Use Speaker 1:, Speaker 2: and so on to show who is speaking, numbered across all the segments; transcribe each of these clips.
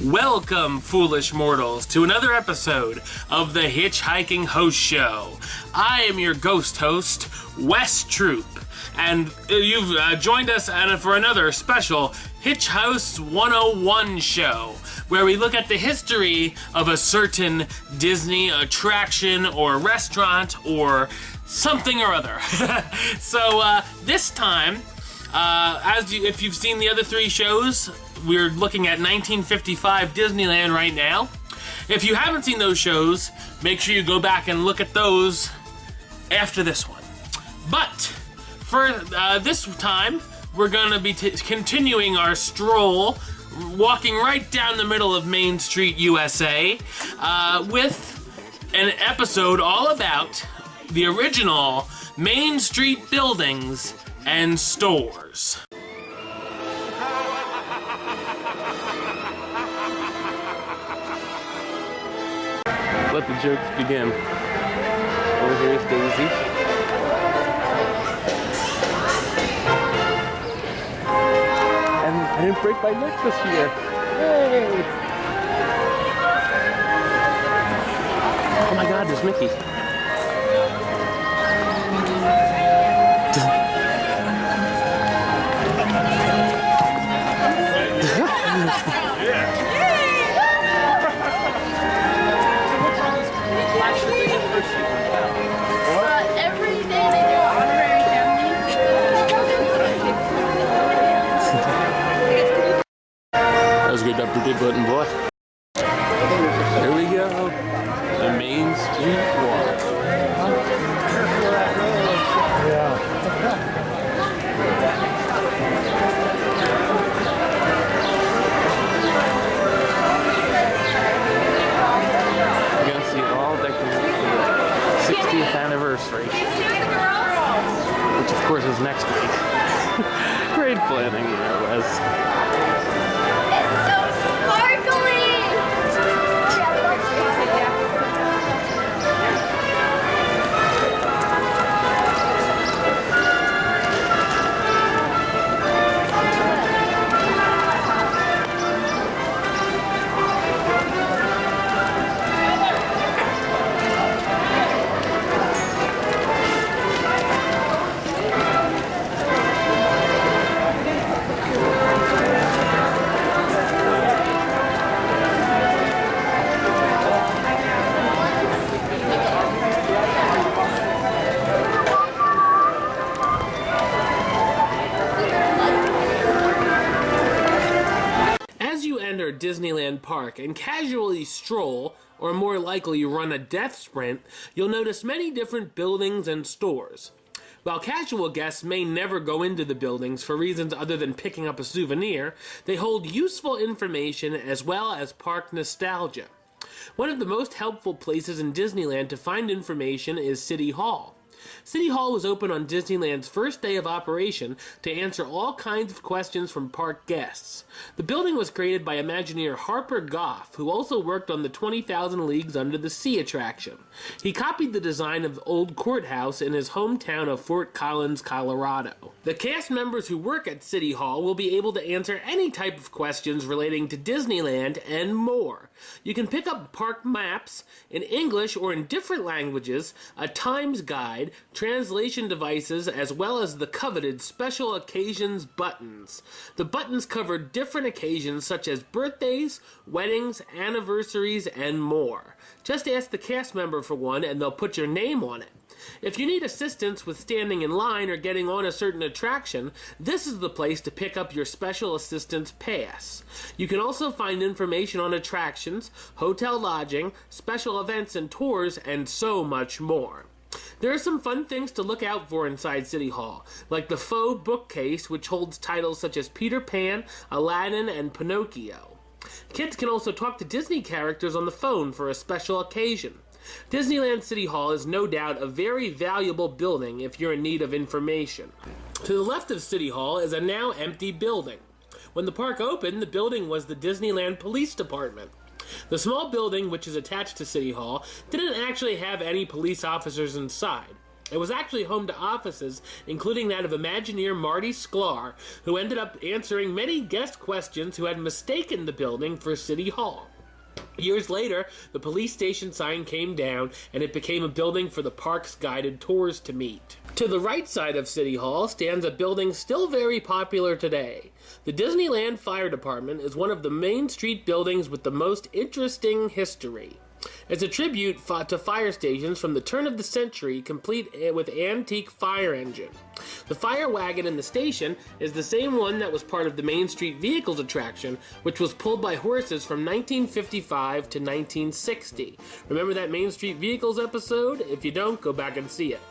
Speaker 1: Welcome, foolish mortals, to another episode of the HitchHiking Hosts Show. I am your ghost host, Wes Troop, and you've joined us for another special Hitch House 101 show, where we look at the history of a certain Disney attraction or restaurant or something or other. So this time, if you've seen the other three shows, we're looking at 1955 Disneyland right now. If you haven't seen those shows, make sure you go back and look at those after this one. But for this time, we're going to be continuing our stroll, walking right down the middle of Main Street U.S.A. With an episode all about the original Main Street buildings and stores. Let the jokes begin. Over here is Daisy. And I didn't break my neck this year. Yay! Oh my God, there's Mickey. That was a good Dr. Button, boy. Here we go. The Main Street Walk. Yeah. You're gonna see it all decorated for the 60th anniversary, which of course is next week. Great planning there, Wes. Disneyland Park and casually stroll, or more likely run a death sprint, you'll notice many different buildings and stores. While casual guests may never go into the buildings for reasons other than picking up a souvenir, they hold useful information as well as park nostalgia. One of the most helpful places in Disneyland to find information is City Hall. City Hall was open on Disneyland's first day of operation to answer all kinds of questions from park guests. The building was created by Imagineer Harper Goff, who also worked on the 20,000 Leagues Under the Sea attraction. He copied the design of the old courthouse in his hometown of Fort Collins, Colorado. The cast members who work at City Hall will be able to answer any type of questions relating to Disneyland and more. You can pick up park maps in English or in different languages, a Times guide, translation devices, as well as the coveted special occasions buttons. The buttons cover different occasions such as birthdays, weddings, anniversaries, and more. Just ask the cast member for one and they'll put your name on it. If you need assistance with standing in line or getting on a certain attraction, this is the place to pick up your special assistance pass. You can also find information on attractions, hotel lodging, special events and tours, and so much more. There are some fun things to look out for inside City Hall, like the faux bookcase, which holds titles such as Peter Pan, Aladdin, and Pinocchio. Kids can also talk to Disney characters on the phone for a special occasion. Disneyland City Hall is no doubt a very valuable building if you're in need of information. To the left of City Hall is a now empty building. When the park opened, the building was the Disneyland Police Department. The small building, which is attached to City Hall, didn't actually have any police officers inside. It was actually home to offices, including that of Imagineer Marty Sklar, who ended up answering many guest questions who had mistaken the building for City Hall. Years later, the police station sign came down, and it became a building for the park's guided tours to meet. To the right side of City Hall stands a building still very popular today. The Disneyland Fire Department is one of the Main Street buildings with the most interesting history. It's a tribute to fire stations from the turn of the century, complete with antique fire engine. The fire wagon in the station is the same one that was part of the Main Street Vehicles attraction, which was pulled by horses from 1955 to 1960. Remember that Main Street Vehicles episode? If you don't, go back and see it.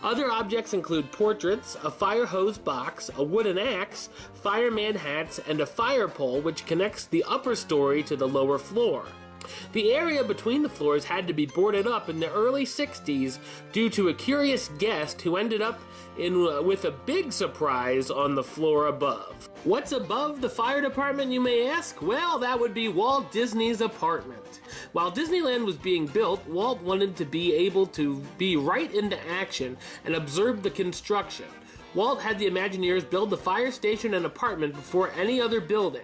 Speaker 1: Other objects include portraits, a fire hose box, a wooden axe, fireman hats, and a fire pole which connects the upper story to the lower floor. The area between the floors had to be boarded up in the early 60s due to a curious guest who ended up with a big surprise on the floor above. What's above the fire department, you may ask? Well, that would be Walt Disney's apartment. While Disneyland was being built, Walt wanted to be able to be right into action and observe the construction. Walt had the Imagineers build the fire station and apartment before any other building.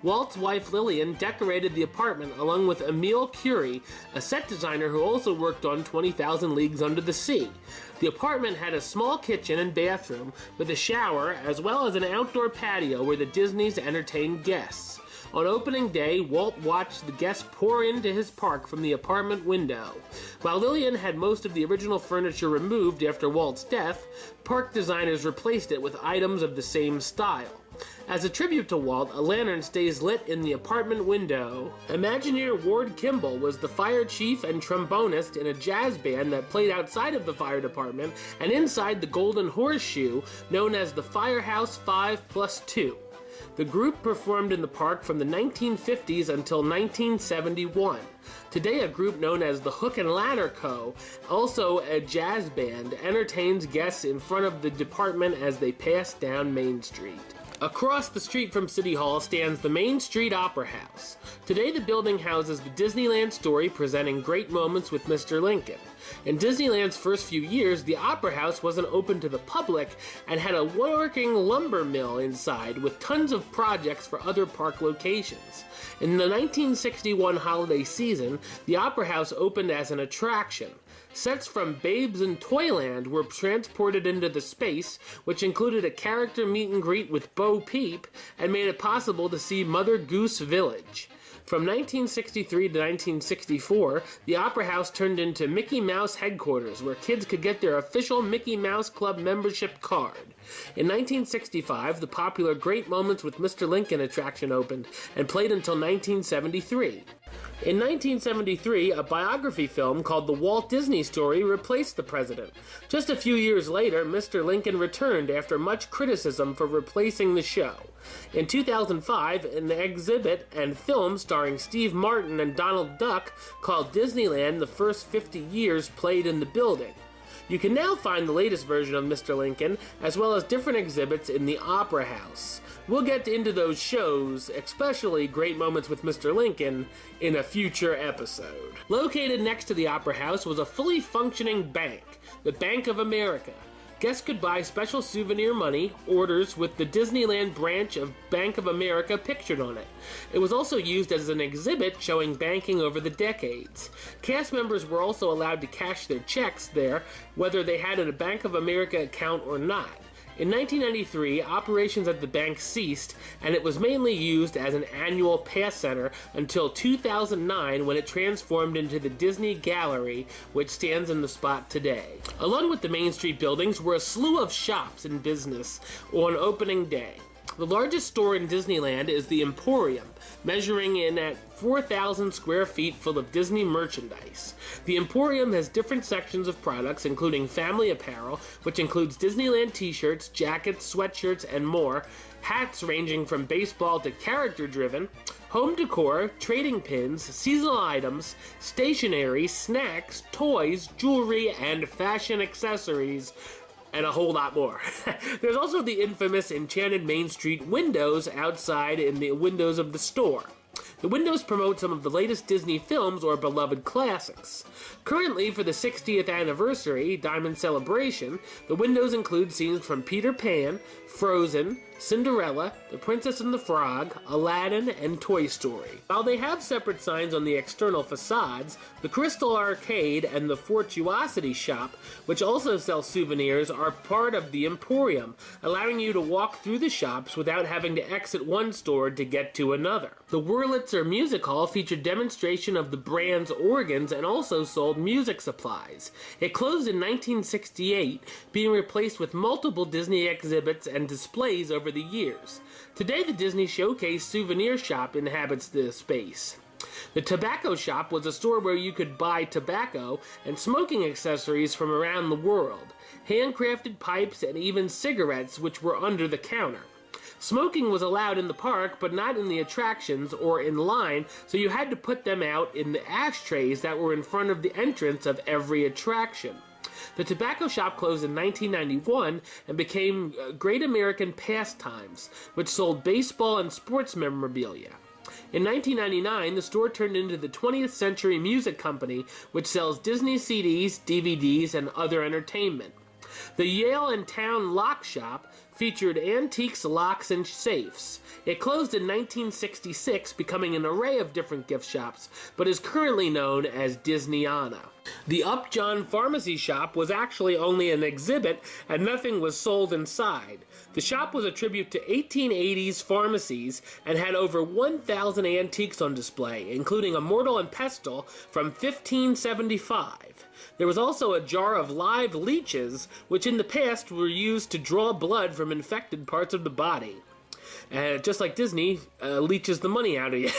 Speaker 1: Walt's wife Lillian decorated the apartment along with Emile Curie, a set designer who also worked on 20,000 Leagues Under the Sea. The apartment had a small kitchen and bathroom with a shower as well as an outdoor patio where the Disneys entertained guests. On opening day, Walt watched the guests pour into his park from the apartment window. While Lillian had most of the original furniture removed after Walt's death, park designers replaced it with items of the same style. As a tribute to Walt, a lantern stays lit in the apartment window. Imagineer Ward Kimball was the fire chief and trombonist in a jazz band that played outside of the fire department and inside the Golden Horseshoe, known as the Firehouse 5+2. The group performed in the park from the 1950s until 1971. Today, a group known as the Hook and Ladder Co., also a jazz band, entertains guests in front of the department as they pass down Main Street. Across the street from City Hall stands the Main Street Opera House. Today, the building houses the Disneyland story presenting Great Moments with Mr. Lincoln. In Disneyland's first few years, the Opera House wasn't open to the public and had a working lumber mill inside with tons of projects for other park locations. In the 1961 holiday season, the Opera House opened as an attraction. Sets from Babes in Toyland were transported into the space, which included a character meet and greet with Bo Peep and made it possible to see Mother Goose Village. From 1963 to 1964, the Opera House turned into Mickey Mouse headquarters, where kids could get their official Mickey Mouse Club membership card. In 1965, the popular Great Moments with Mr. Lincoln attraction opened and played until 1973. In 1973, a biography film called The Walt Disney Story replaced the president. Just a few years later, Mr. Lincoln returned after much criticism for replacing the show. In 2005, an exhibit and film starring Steve Martin and Donald Duck called Disneyland The First 50 Years played in the building. You can now find the latest version of Mr. Lincoln, as well as different exhibits in the Opera House. We'll get into those shows, especially Great Moments with Mr. Lincoln, in a future episode. Located next to the Opera House was a fully functioning bank, the Bank of America. Guests could buy special souvenir money orders with the Disneyland branch of Bank of America pictured on it. It was also used as an exhibit showing banking over the decades. Cast members were also allowed to cash their checks there, whether they had a Bank of America account or not. In 1993, operations at the bank ceased, and it was mainly used as an annual pass center until 2009 when it transformed into the Disney Gallery, which stands in the spot today. Along with the Main Street buildings were a slew of shops in business on opening day. The largest store in Disneyland is the Emporium, measuring in at 4,000 square feet full of Disney merchandise. The Emporium has different sections of products, including family apparel, which includes Disneyland t-shirts, jackets, sweatshirts, and more, hats ranging from baseball to character-driven, home decor, trading pins, seasonal items, stationery, snacks, toys, jewelry, and fashion accessories, and a whole lot more. There's also the infamous enchanted Main Street windows outside in the windows of the store. The windows promote some of the latest Disney films or beloved classics. Currently, for the 60th anniversary Diamond Celebration, the windows include scenes from Peter Pan, Frozen, Cinderella, The Princess and the Frog, Aladdin, and Toy Story. While they have separate signs on the external facades, the Crystal Arcade and the Fortuosity Shop, which also sell souvenirs, are part of the Emporium, allowing you to walk through the shops without having to exit one store to get to another. The Wurlitzer Music Hall featured demonstration of the brand's organs and also sold music supplies. It closed in 1968, being replaced with multiple Disney exhibits and displays over the years. Today, the Disney Showcase souvenir shop inhabits the space. The Tobacco Shop was a store where you could buy tobacco and smoking accessories from around the world, handcrafted pipes, and even cigarettes, which were under the counter. Smoking was allowed in the park, but not in the attractions or in line, so you had to put them out in the ashtrays that were in front of the entrance of every attraction. The tobacco shop closed in 1991 and became Great American Pastimes, which sold baseball and sports memorabilia. In 1999, the store turned into the 20th Century Music Company, which sells Disney CDs, DVDs, and other entertainment. The Yale and Town Lock Shop featured antiques, locks, and safes. It closed in 1966, becoming an array of different gift shops, but is currently known as Disneyana. The Upjohn Pharmacy shop was actually only an exhibit, and nothing was sold inside. The shop was a tribute to 1880s pharmacies and had over 1,000 antiques on display, including a mortal and pestle from 1575. There was also a jar of live leeches, which in the past were used to draw blood from infected parts of the body. Just like Disney leeches the money out of you.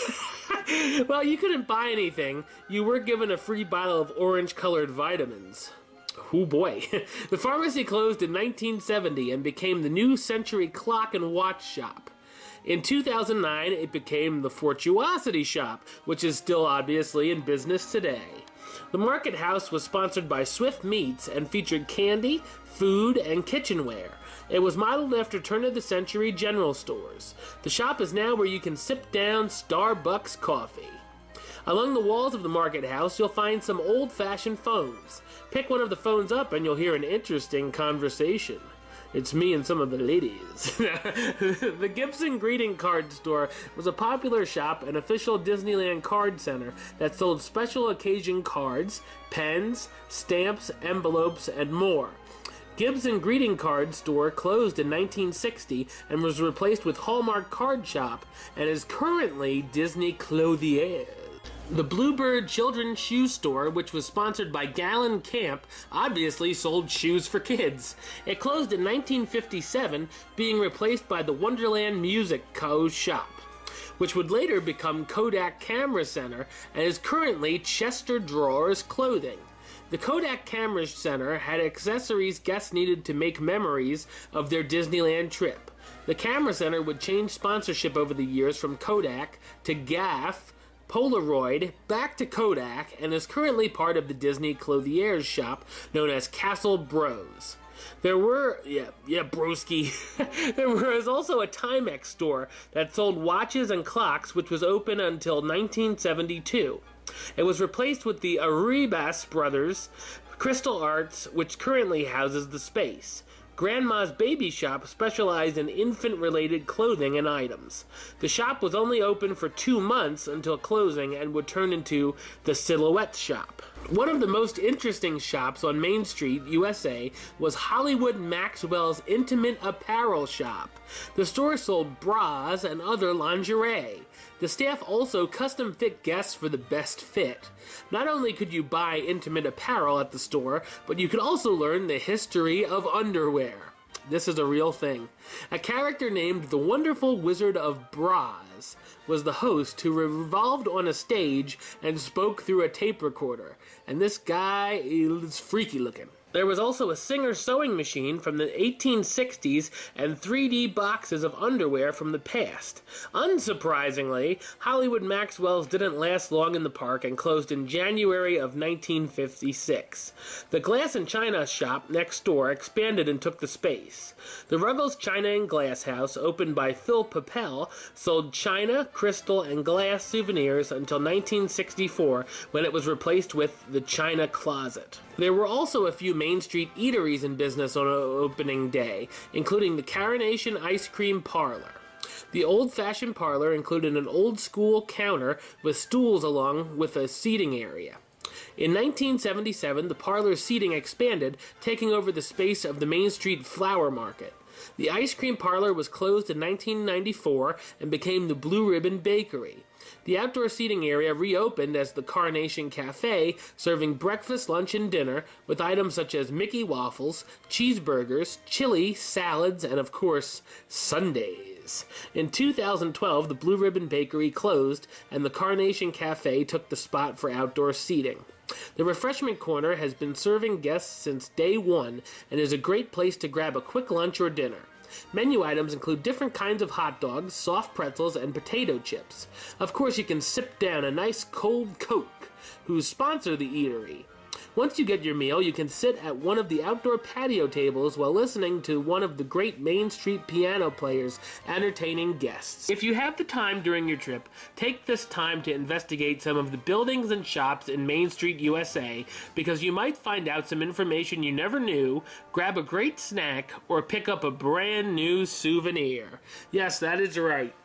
Speaker 1: Well, you couldn't buy anything. You were given a free bottle of orange-colored vitamins. Oh boy. The pharmacy closed in 1970 and became the New Century Clock and Watch Shop. In 2009, it became the Fortuosity Shop, which is still obviously in business today. The Market House was sponsored by Swift Meats and featured candy, food, and kitchenware. It was modeled after turn-of-the-century general stores. The shop is now where you can sip down Starbucks coffee. Along the walls of the Market House, you'll find some old-fashioned phones. Pick one of the phones up and you'll hear an interesting conversation. It's me and some of the ladies. The Gibson greeting card store was a popular shop and official Disneyland card center that sold special occasion cards, pens, stamps, envelopes, and more. Gibson greeting card store closed in 1960 and was replaced with Hallmark Card Shop and is currently Disney Clothier. The Bluebird Children's Shoe Store, which was sponsored by Gallon Camp, obviously sold shoes for kids. It closed in 1957, being replaced by the Wonderland Music Co. shop, which would later become Kodak Camera Center and is currently Chester Drawers Clothing. The Kodak Camera Center had accessories guests needed to make memories of their Disneyland trip. The Camera Center would change sponsorship over the years from Kodak to Gaff, Polaroid, back to Kodak, and is currently part of the Disney Clothier's shop known as Castle Bros. There was also a Timex store that sold watches and clocks, which was open until 1972. It was replaced with the Arribas Brothers Crystal Arts, which currently houses the space. Grandma's Baby Shop specialized in infant-related clothing and items. The shop was only open for 2 months until closing and would turn into the Silhouette Shop. One of the most interesting shops on Main Street U.S.A. was Hollywood Maxwell's Intimate Apparel Shop. The store sold bras and other lingerie. The staff also custom fit guests for the best fit. Not only could you buy intimate apparel at the store, but you could also learn the history of underwear. This is a real thing. A character named the Wonderful Wizard of Braz was the host who revolved on a stage and spoke through a tape recorder. And this guy is freaky looking. There was also a Singer sewing machine from the 1860s and 3D boxes of underwear from the past. Unsurprisingly, Hollywood Maxwell's didn't last long in the park and closed in January of 1956. The Glass and China shop next door expanded and took the space. The Ruggles China and Glass House, opened by Phil Papel, sold china, crystal, and glass souvenirs until 1964, when it was replaced with the China Closet. There were also a few Main Street eateries in business on opening day, including the Coronation Ice Cream Parlor. The old-fashioned parlor included an old-school counter with stools along with a seating area. In 1977, the parlor's seating expanded, taking over the space of the Main Street Flower Market. The ice cream parlor was closed in 1994 and became the Blue Ribbon Bakery. The outdoor seating area reopened as the Carnation Cafe, serving breakfast, lunch, and dinner with items such as Mickey waffles, cheeseburgers, chili, salads, and of course, sundaes. In 2012, the Blue Ribbon Bakery closed and the Carnation Cafe took the spot for outdoor seating. The refreshment corner has been serving guests since day one and is a great place to grab a quick lunch or dinner. Menu items include different kinds of hot dogs, soft pretzels, and potato chips. Of course, you can sip down a nice cold Coke, who sponsor the eatery. Once you get your meal, you can sit at one of the outdoor patio tables while listening to one of the great Main Street piano players entertaining guests. If you have the time during your trip, take this time to investigate some of the buildings and shops in Main Street USA, because you might find out some information you never knew, grab a great snack, or pick up a brand new souvenir. Yes, that is right.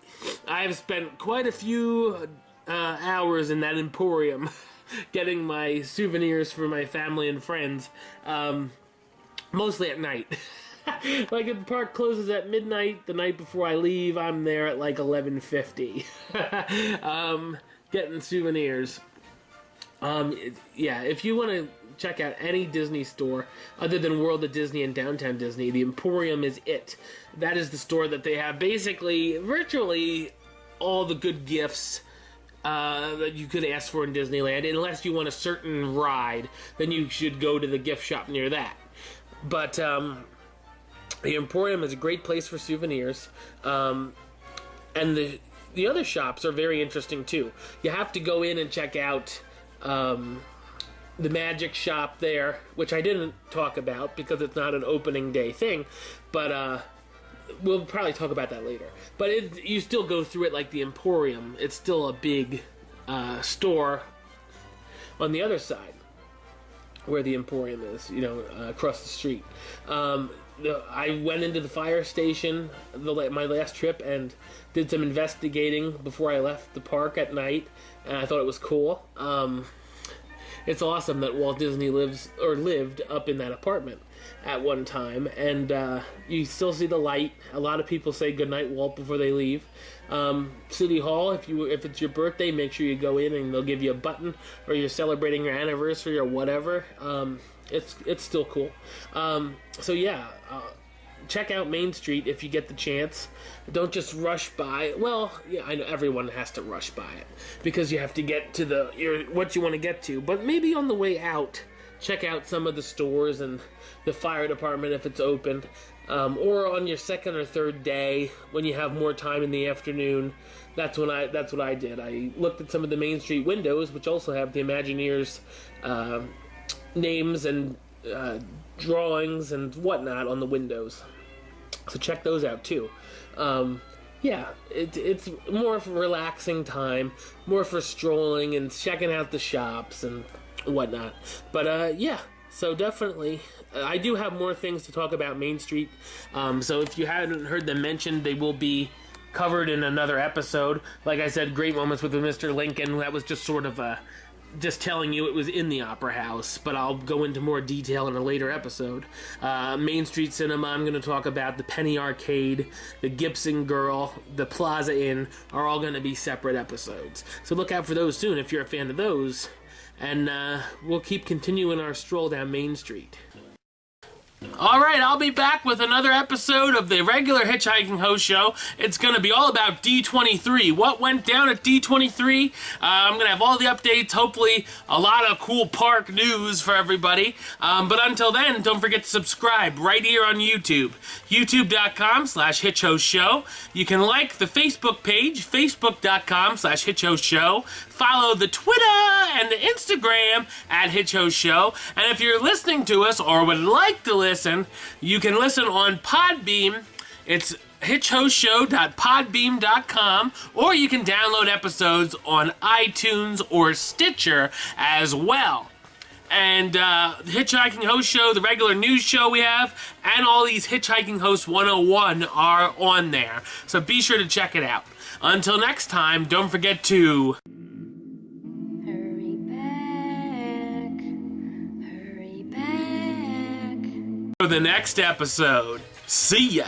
Speaker 1: I have spent quite a few hours in that Emporium getting my souvenirs for my family and friends, mostly at night. Like, if the park closes at midnight the night before I leave, I'm there at like 11:50 getting souvenirs. Yeah, if you want to check out any Disney store other than World of Disney and Downtown Disney, the Emporium is it. That is the store that they have basically virtually all the good gifts that you could ask for in Disneyland. Unless you want a certain ride, then you should go to the gift shop near that. But the Emporium is a great place for souvenirs, and the other shops are very interesting too. You have to go in and check out the magic shop there, which I didn't talk about because it's not an opening day thing, but we'll probably talk about that later. But you still go through it like the Emporium. It's still a big store on the other side where the Emporium is, across the street. I went into the fire station my last trip and did some investigating before I left the park at night, and I thought it was cool. It's awesome that Walt Disney lived up in that apartment at one time, and you still see the light. A lot of people say goodnight, Walt, before they leave. City Hall, if it's your birthday, make sure you go in and they'll give you a button, or you're celebrating your anniversary or whatever. It's still cool. So yeah, check out Main Street if you get the chance. Don't just rush by. Well, yeah, I know everyone has to rush by it because you have to get to what you want to get to. But maybe on the way out, check out some of the stores and the fire department if it's open. Or on your second or third day when you have more time in the afternoon. That's what I did. I looked at some of the Main Street windows, which also have the Imagineers' names and drawings and whatnot on the windows. So check those out too. Yeah, it's more of a relaxing time, more for strolling and checking out the shops and whatnot. But yeah, so definitely, I do have more things to talk about Main Street. So if you haven't heard them mentioned, they will be covered in another episode. Like I said, Great Moments with Mr. Lincoln. That was just sort of just telling you it was in the Opera House, but I'll go into more detail in a later episode. Main Street Cinema, I'm going to talk about the Penny Arcade, the Gibson Girl, the Plaza Inn, are all going to be separate episodes. So look out for those soon if you're a fan of those. And we'll keep continuing our stroll down Main Street. Alright, I'll be back with another episode of the regular Hitchhiking Host Show. It's going to be all about D23. What went down at D23? I'm going to have all the updates, hopefully a lot of cool park news for everybody. But until then, don't forget to subscribe right here on YouTube. YouTube.com/HitchHostShow. You can like the Facebook page, Facebook.com/HitchHostShow. Follow the Twitter and the Instagram at HitchHostShow. And if you're listening to us or would like to listen, you can listen on Podbeam. It's hitchhostshow.podbeam.com, or you can download episodes on iTunes or Stitcher as well. And the Hitchhiking Host Show, the regular news show we have, and all these Hitchhiking Hosts 101 are on there. So be sure to check it out. Until next time, don't forget to...
Speaker 2: Hurry back
Speaker 1: for the next episode. See ya!